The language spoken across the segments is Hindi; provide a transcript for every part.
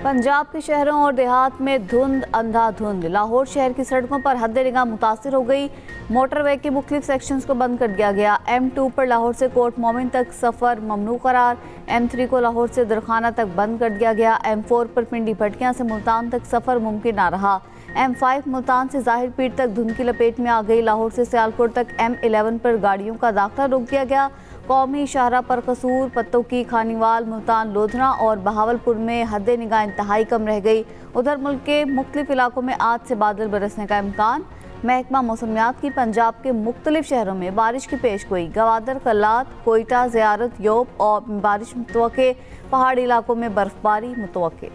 पंजाब के शहरों और देहात में धुंध अंधाधुंध। लाहौर शहर की सड़कों पर हद निगाह मुतासिर हो गई। मोटरवे के मुख्तलिफ सेक्शंस को बंद कर दिया गया। M2 पर लाहौर से कोट मोमिन तक सफ़र ममनू करार। M3 को लाहौर से दरखाना तक बंद कर दिया गया। M4 पर पिंडी भटकियाँ से मुल्तान तक सफ़र मुमकिन ना रहा। M5 मुल्तान से ज़ाहिर पीर तक धुंध की लपेट में आ गई। लाहौर से सियालकोट तक M11 पर गाड़ियों का दाखिला रोक दिया गया। कौमी शाहरा पर कसूर, पत्तोकी, खानीवाल, मुल्तान, लोधना और बहावलपुर में हद निगाह इंतहाई कम रह गई। उधर मुल्क के मुख्तलिफ इलाकों में आज से बादल बरसने का इम्कान। महकमा मौसमियात की पंजाब के मुख्तलिफ शहरों में बारिश की पेशगोई। गवादर, कल्लात, कोयटा, ज़ियारत, योब और बारिश मुतवक्के। पहाड़ी इलाकों में बर्फबारी मुतवक्के।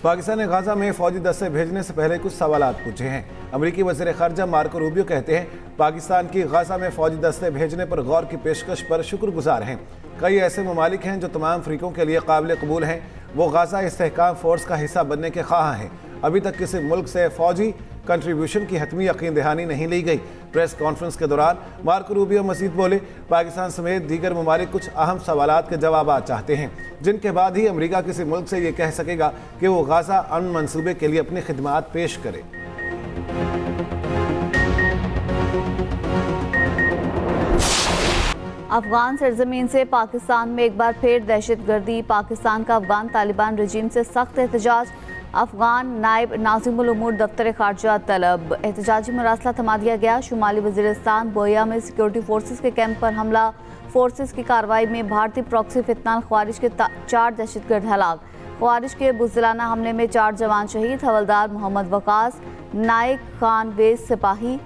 पाकिस्तान ने गाजा में फौजी दस्ते भेजने से पहले कुछ सवालात पूछे हैं। अमरीकी वज़ीर ख़ारजा मार्को रूबियो कहते हैं पाकिस्तान की गाजा में फौजी दस्ते भेजने पर गौर की पेशकश पर शुक्रगुजार हैं। कई ऐसे ममालिक हैं जो तमाम फ़रीक़ों के लिए काबिल कबूल हैं। वो गाजा इस्तेहकाम फ़ोर्स का हिस्सा बनने के ख्वाह हैं। अभी तक किसी मुल्क से फ़ौजी कंट्रीब्यूशन की हतमी यकीन दहानी नहीं ली गई। प्रेस कॉन्फ्रेंस के दौरान मार्को रूबियो मज़ीद बोले, पाकिस्तान समेत दीगर ममालिक कुछ अहम सवालात के जवाब चाहते हैं, जिनके बाद ही अमरीका किसी मुल्क से ये कह सकेगा कि वो गाजा अमन मंसूबे के लिए अपनी खिदमात पेश करे। अफगान सरजमीन से पाकिस्तान में एक बार फिर दहशतगर्दी। पाकिस्तान का अफगान तालिबान रजीम से सख्त एहतजाज। अफगान नायब नाज़िमुल उमूर दफ्तर खारजा तलब। एहतजाजी मरासला थमा दिया गया। शुमाली वज़ीरिस्तान बोया में सिक्योरिटी फोर्सेस के कैंप पर हमला। फोर्सेस की कार्रवाई में भारतीय प्रॉक्सी फितनाल ख्वारिज के 4 दहशतगर्द हलाक। ख्वारिज के बुज़दिलाना हमले में 4 जवान शहीद। हवलदार मोहम्मद वकास, नाइक खान वेस सिपाही,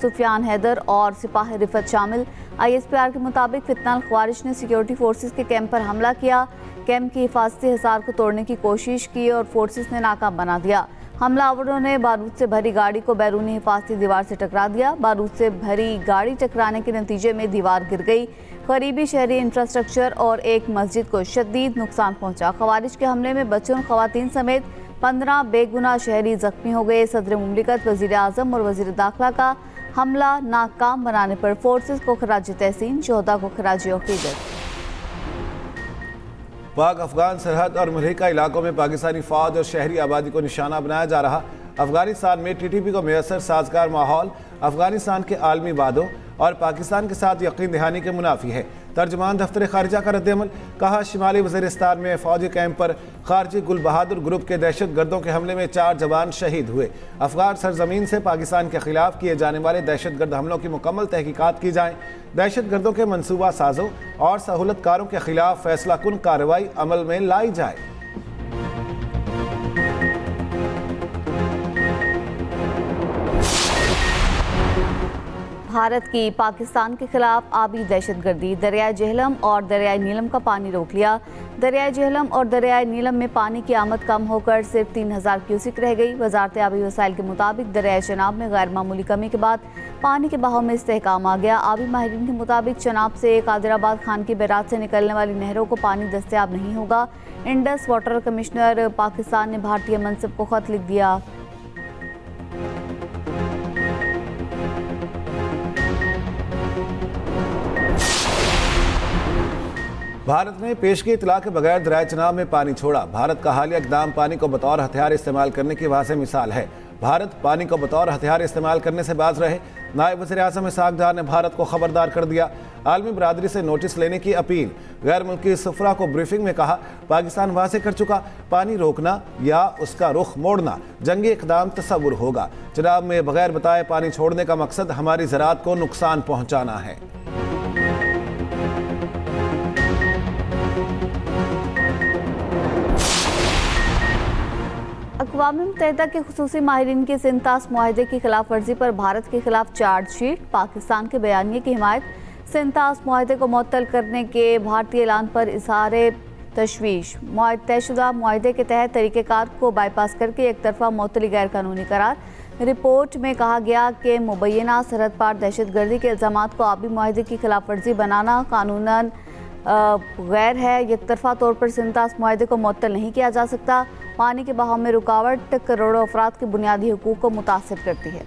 सुफियान हैदर और सिपाही रिफत शामिल। ISPR के मुताबिक फितनाल ख्वारिज ने सिक्योरिटी फोर्सेस के कैंप पर हमला किया। कैंप की हिफाजती हिसार को तोड़ने की कोशिश की और फोर्सेस ने नाकाम बना दिया। हमलावरों ने बारूद से भरी गाड़ी को बैरूनी हिफाजती दीवार से टकरा दिया। बारूद से भरी गाड़ी टकराने के नतीजे में दीवार गिर गई। करीबी शहरी इंफ्रास्ट्रक्चर और एक मस्जिद को शदीद नुकसान पहुंचा। ख्वारिज के हमले में बच्चों और खवातीन समेत 15 बेगुनाह शहरी जख्मी हो गए। सदर मुमलिकत, वज़ीर आज़म और वज़ीर दाखिला का हमला नाकाम बनाने पर फोर्सेस को खराज तहसीन, शोहदा को खराज अक़ीदत। पाक अफगान सरहद और मुल्हिका इलाकों में पाकिस्तानी फ़ौज और शहरी आबादी को निशाना बनाया जा रहा। अफगानिस्तान में TTP को मैसर साजगार माहौल अफगानिस्तान के आलमी वादों और पाकिस्तान के साथ यकीन दहानी के मुनाफी है। तर्जमान दफ्तर खारजा का रद्दअमल। कहा, शिमाली वज़ीरिस्तान में फ़ौजी कैंप पर खारजी गुल बहादुर ग्रुप के दहशत गर्दों के हमले में 4 जवान शहीद हुए। अफगान सरजमीन से पाकिस्तान के खिलाफ किए जाने वाले दहशत गर्द हमलों की मुकम्मल तहकीकात की जाए। दहशत गर्दों के मनसूबा साजों और सहूलतकारों के खिलाफ फैसला कुन कार्रवाई अमल में लाई जाए। भारत की पाकिस्तान के खिलाफ आबी दहशतगर्दी। दरियाए जेहलम और दरियाए नीलम का पानी रोक लिया। दरियाए जेहलम और दरियाए नीलम में पानी की आमद कम होकर सिर्फ 3000 क्यूसिक रह गई। वजारत आबी वसाइल के मुताबिक दरियाए चनाब में गैर मामूली कमी के बाद पानी के बहाव में इस्तेहकाम आ गया। आबी माहिरीन के मुताबिक चनाब से कादिराबाद खान की बैराज से निकलने वाली नहरों को पानी दस्तयाब नहीं होगा। इंडस वाटर कमिश्नर पाकिस्तान ने भारतीय मनसब को खत लिख दिया। भारत ने पेशगी इतला के बगैर दरियाए चनाब में पानी छोड़ा। भारत का हालिया इक़दाम पानी को बतौर हथियार इस्तेमाल करने की वाज़ेह मिसाल है। भारत पानी को बतौर हथियार इस्तेमाल करने से बाज रहे। नायब वज़ीर आज़म इसहाक़ डार ने भारत को खबरदार कर दिया। आलमी बरादरी से नोटिस लेने की अपील। गैर मुल्की सफ़रा को ब्रीफिंग में कहा, पाकिस्तान वाज़ेह कर चुका, पानी रोकना या उसका रुख मोड़ना जंगी इक़दाम तस्वुर होगा। चनाब में बगैर बताए पानी छोड़ने का मकसद हमारी ज़राअत को नुकसान पहुँचाना है। अक़वाम मुत्तहिदा के खुसूसी माहिरीन के सिंतास मुआहदे की खिलाफ वर्जी पर भारत के खिलाफ चार्जशीट। पाकिस्तान के बयानिए की हिमायत। सिंतास मुआहदे को मुअत्तल करने के भारतीय ऐलान पर इज़हार तशवीश। तयशुदा मुआहदे के तहत तरीक़ेकार को बाईपास करके एक तरफा मुअत्तली गैर कानूनी करार। रिपोर्ट में कहा गया कि मुबैना सरहद पार दहशतगर्दी के इल्ज़ामात को आबी मुआहदे की खिलाफ वर्जी बनाना कानूनन गैर है। एक तरफा तौर पर सिंतास मुआहदे को मुअत्तल नहीं किया जा सकता। पानी के बहाव में रुकावट करोड़ों अफराद के बुनियादी हुकूक को मुतासिर करती है।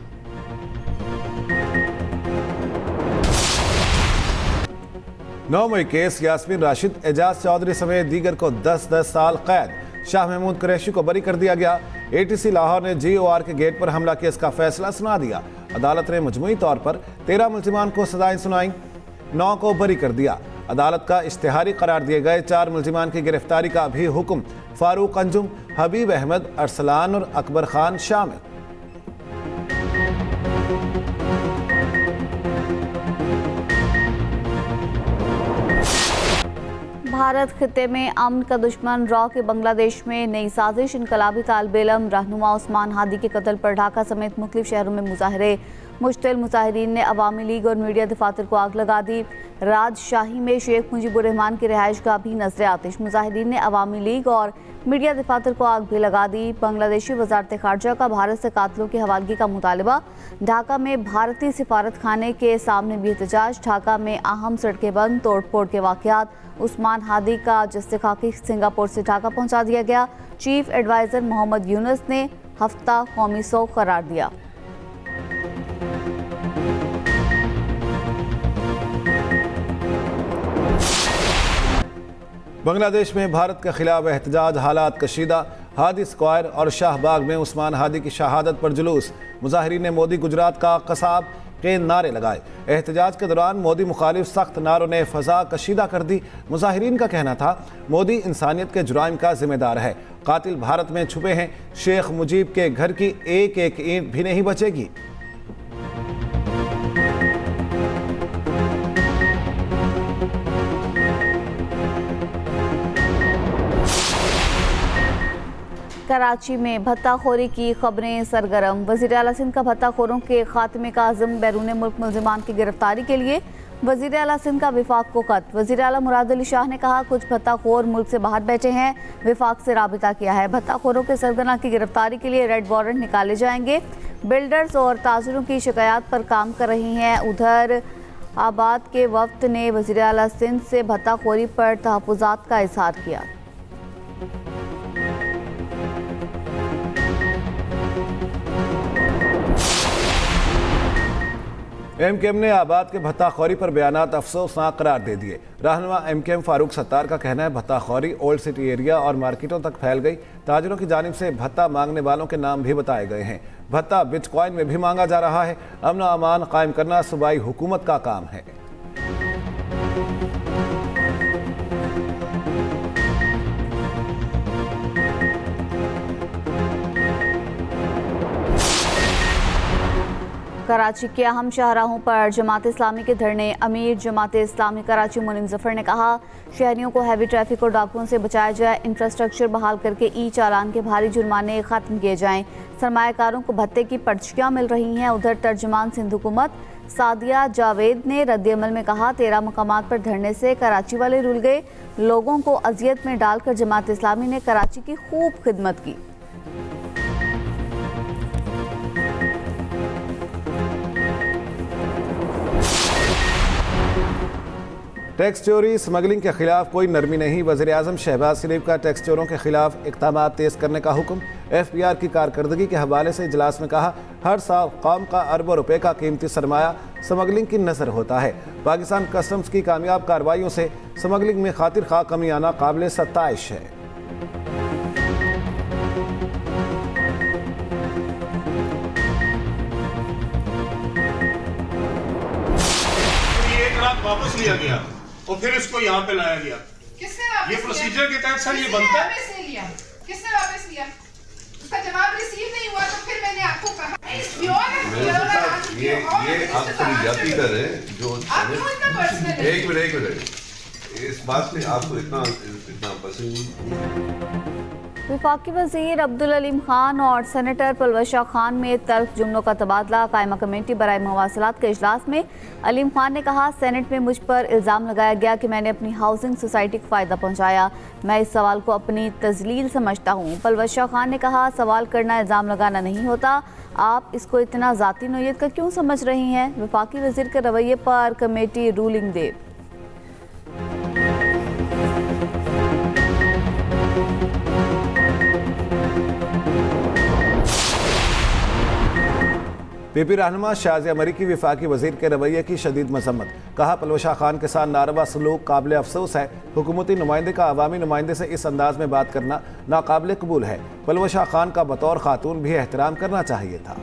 9 मई केस यास्मीन राशिद, एजाज चौधरी समेत दीगर को 10-10 साल कैद। शाह महमूद कुरैशी को बरी कर दिया गया। एटीसी लाहौर ने GOR के गेट पर हमला केस का फैसला सुना दिया। अदालत ने मजमूई तौर पर 13 मुल्जिमान को सजाएं सुनाई, 9 को बरी कर दिया। अदालत का इश्तिहारी करार दिए गए 4 मुल्जिमान की गिरफ्तारी का भी हुक्म। फारूक अंजुम, हबीब अहमद, अरसलान और अकबर खान शामिल। भारत खिते में अमन का दुश्मन रॉ के बांग्लादेश में नई साजिश। इनकलाबी तालिब-ए-इल्म रहनुमा उस्मान हादी के कत्ल पर ढाका समेत मुख्तलिफ शहरों में मुजाहरे। मुश्तिल मुजाहिरीन ने अवामी लीग और मीडिया दफातर को आग लगा दी। राजशाही में शेख मुजीबुर रहमान की रिहाइश गाह भी नजर आतिश। मुजाहिरीन ने अवामी लीग और मीडिया दफातर को आग भी लगा दी। बांग्लादेशी वजारत खारजा का भारत से कातलों की हवालगी का मुतालबा। ढाका में भारतीय सिफारत खाने के सामने भी एहतजाज। ढाका में अहम सड़कें बंद, तोड़ फोड़ के वाकयात। उस्मान हादी का जस्ते खाकी सिंगापुर से ढाका पहुंचा दिया गया। चीफ एडवाइजर मोहम्मद यूनुस ने हफ्ता कौमी शोक करार दिया। बांग्लादेश में भारत के खिलाफ एहतजाज, हालात कशीदा। हादी स्क्वायर और शाहबाग में उस्मान हादी की शहादत पर जुलूस। मुजाहिरीन ने मोदी गुजरात का कसाब के नारे लगाए। एहतजाज के दौरान मोदी मुखालिफ सख्त नारों ने फजा कशीदा कर दी। मुजाहिरीन का कहना था मोदी इंसानियत के जुराइम का जिम्मेदार है, कातिल भारत में छुपे हैं। शेख मुजीब के घर की एक एक ईंट भी नहीं बचेगी। कराची में भत्ताखोरी की खबरें सरगर्म। वज़ीर आला सिंध का भत्ताखोरों के खात्मे का अज़्म। बैरून मुल्क मुल्ज़िमान की गिरफ्तारी के लिए वज़ीर आला सिंध का विफाक को खत। वज़ीर आला मुराद अली शाह ने कहा कुछ भत्ताखोर मुल्क से बाहर बैठे हैं, विफाक से राबिता किया है। भत्ताखोरों के सरगना की गिरफ्तारी के लिए रेड वारंट निकाले जाएंगे। बिल्डर्स और ताजरों की शिकायत पर काम कर रही हैं। उधर आबाद के वफ्द ने वज़ीर आला सिंध से भत्ताखोरी पर तहफ़्फ़ुज़ात का इज़हार किया। MKM ने आबाद के भत्ताखोरी पर बयानात अफसोसनाक करार दे दिए। रहनुमा MKM फारूक सत्तार का कहना है भत्ताखोरी ओल्ड सिटी एरिया और मार्केटों तक फैल गई। ताजरों की जानिब से भत्ता मांगने वालों के नाम भी बताए गए हैं। भत्ता बिटकॉइन में भी मांगा जा रहा है। अमन अमान कायम करना सूबाई हुकूमत का काम है। कराची के अहम शाहराहों पर जमात इस्लामी के धरने। अमीर जमात इस्लामी कराची मुनीम जफर ने कहा शहरियों को हैवी ट्रैफिक और डाकुओं से बचाया जाए। इंफ्रास्ट्रक्चर बहाल करके चालान के भारी जुर्माने खत्म किए जाएं। सरमायाकारों को भत्ते की पर्चियां मिल रही हैं। उधर तर्जुमान सिंध हुकूमत सादिया जावेद ने रद्द-ए-अमल में कहा 13 मकामात पर धरने से कराची वाले रुल गए। लोगों को अजियत में डालकर जमात इस्लामी ने कराची की खूब खिदमत की। टैक्स चोरी स्मगलिंग के खिलाफ कोई नरमी नहीं। वज़ीर आज़म शहबाज शरीफ का टैक्स चोरों के खिलाफ इक़दामात तेज़ करने का हुक्म। FBR की कारकर्दगी के हवाले से इजलास में कहा हर साल कौम का अरबों रुपए का कीमती सरमाया स्मगलिंग की नज़र होता है। पाकिस्तान कस्टम्स की कामयाब कार्रवाइयों से स्मगलिंग में खातिर खा कमी आना काबिल सत्ताइश है। वापस लिया गया और फिर इसको यहाँ पे लाया गया। किसने वापस ये प्रोसीजर के तहत सर ये बनता है। किसने वापस लिया? उसका जवाब रिसीव नहीं हुआ तो फिर मैंने आपको कहा ये आप थोड़ी जाती कर रहे हैं जो एक मिनट इस बात से आपको इतना पसंद। वफाकी वज़ीर अब्दुल अलीम खान और सेनेटर पलवशा खान में तल्ख जुमलों का तबादला। कायमा कमेटी बराए मवासलात के इजलास में अलीम खान ने कहा सेनेट में मुझ पर इल्ज़ाम लगाया गया कि मैंने अपनी हाउसिंग सोसाइटी को फ़ायदा पहुंचाया। मैं इस सवाल को अपनी तजलील समझता हूँ। पलवशा खान ने कहा सवाल करना इल्ज़ाम लगाना नहीं होता, आप इसको इतना ज़ाती नोयत का क्यों समझ रही हैं। वफाकी वज़ीर के रवैये पर कमेटी रूलिंग दे। पीपी रहनुमा शाजिया मरी की वफाकी वजीर के रवैये की शदीद मजम्मत। कहा पलवशा खान के साथ नारवा सलूक काबिल अफसोस है। हुकूमती नुमाइंदे का अवामी नुमाइंदे से इस अंदाज में बात करना नाकाबिल कबूल है। पलवशा खान का बतौर खातून भी एहतराम करना चाहिए था।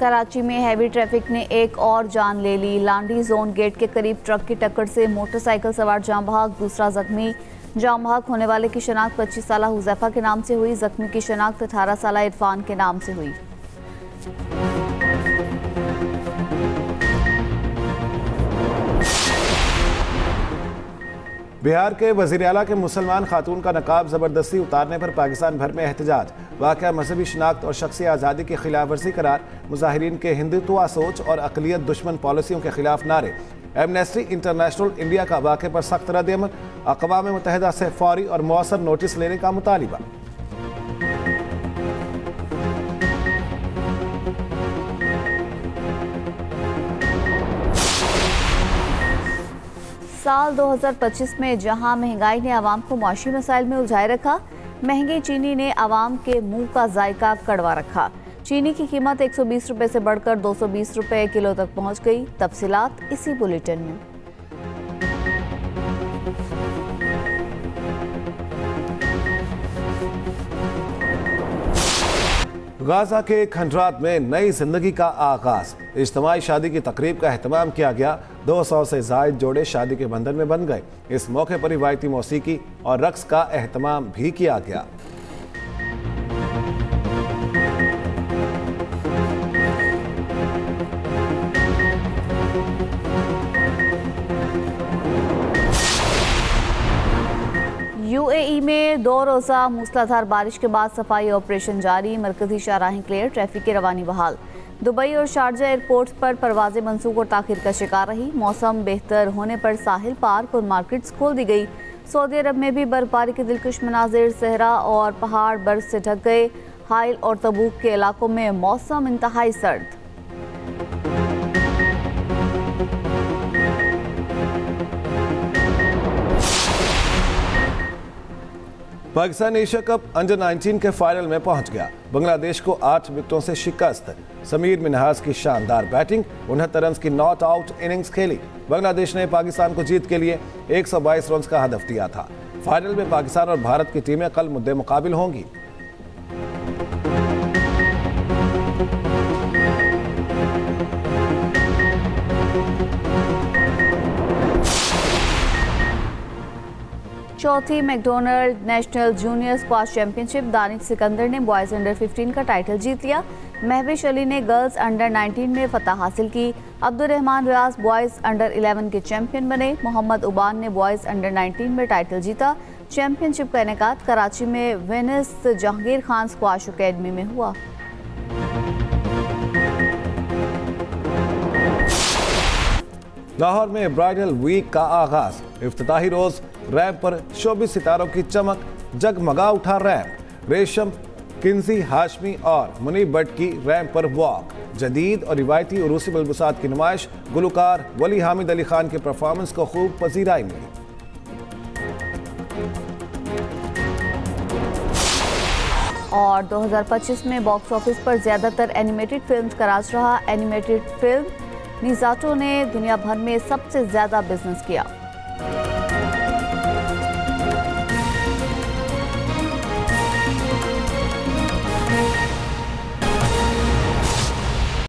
कराची में हैवी ट्रैफिक ने एक और जान ले ली। लांडी जोन गेट के करीब ट्रक की टक्कर से मोटरसाइकिल सवार जाम बहक, दूसरा जख्मी। जाम बहक होने वाले की शनाख्त 25 साला हुजैफा के नाम से हुई। जख्मी की शनाख्त 18 साला इरफान के नाम से हुई। बिहार के वज़ीर आला के मुसलमान खातून का नकाब ज़बरदस्ती उतारने पर पाकिस्तान भर में एहतजाज। वाक़या मजहबी शनाख्त और शख्सी आज़ादी की खिलाफ वर्जी करार। मुजाहिरीन के हिंदुत्वा सोच और अक़लियत दुश्मन पॉलिसियों के खिलाफ नारे। एमनेस्टी इंटरनेशनल इंडिया का वाक़े पर सख्त रद्द-ए-अमल। अक़वाम मुत्तहिदा से फौरी और मौसर नोटिस लेने का मुतालिबा। साल 2025 में जहां महंगाई ने आवाम को माशी मसाइल में उलझाए रखा, महंगी चीनी ने आवाम के मुंह का जायका कड़वा रखा। चीनी की कीमत 120 रुपए से बढ़कर 220 रुपए किलो तक पहुंच गई। तफसीलात इसी बुलेटिन में। गाजा के खंडरात में नई जिंदगी का आगाज। इज्तिमाई शादी की तकरीब का एहतमाम किया गया। 200 से जायद जोड़े शादी के बंधन में बन गए। इस मौके पर रिवायती मौसीकी और रक्स का एहतमाम भी किया गया। यूएई में 2 रोज़ा मूसलाधार बारिश के बाद सफाई ऑपरेशन जारी। मरकजी शाहराहें क्लियर, ट्रैफिक की रवानी बहाल। दुबई और शारजा एयरपोर्ट्स पर परवाजें मनसूख और ताखिर का शिकार रही। मौसम बेहतर होने पर साहिल, पार्क और मार्केट्स खोल दी गई। सऊदी अरब में भी बर्फबारी के दिलकश मनाजिर, सहरा और पहाड़ बर्फ से ढक गए। हाइल और तबूक के इलाकों में मौसम इंतहाई सर्द। पाकिस्तान एशिया कप अंडर 19 के फाइनल में पहुंच गया। बांग्लादेश को 8 विकेटों से शिकस्त। समीर मिन्हाज की शानदार बैटिंग, 69 रन की नॉट आउट इनिंग्स खेली। बांग्लादेश ने पाकिस्तान को जीत के लिए 122 रन का हदफ दिया था। फाइनल में पाकिस्तान और भारत की टीमें कल मुद्दे मुकाबिल होंगी। चौथी McDonald national junior squash championship. Danish Sikandar ने बॉयज अंडर 15 का टाइटल जीत लिया। महविश अली ने गर्ल्स अंडर 19 में फतह हासिल की। अब्दुर्रहमान रियाज बॉयज अंडर 11 के चैंपियन बने। मोहम्मद उबान ने बॉयज अंडर 19 में टाइटल जीता। चैंपियनशिप का इनेकाद कराची में Venice Jahangir Khan squash academy में हुआ। लाहौर में ब्राइडल वीक का आगाज। इफ्तिताही रोज रैप पर 24 सितारों की चमक, जगमगा उठा रैप। रेशम, किन्जी हाशमी और मुनीब भट्ट की रैंप पर वॉक। जदीद और रिवायती उरूसी मलबूसात की नुमाइश। गुलकार वली हामिद अली खान के परफॉर्मेंस को खूब पजीराई मिली। और 2025 में बॉक्स ऑफिस पर ज्यादातर एनिमेटेड फिल्म्स का राज रहा। एनिमेटेड फिल्म निज़ाटो ने दुनिया भर में सबसे ज्यादा बिजनेस किया।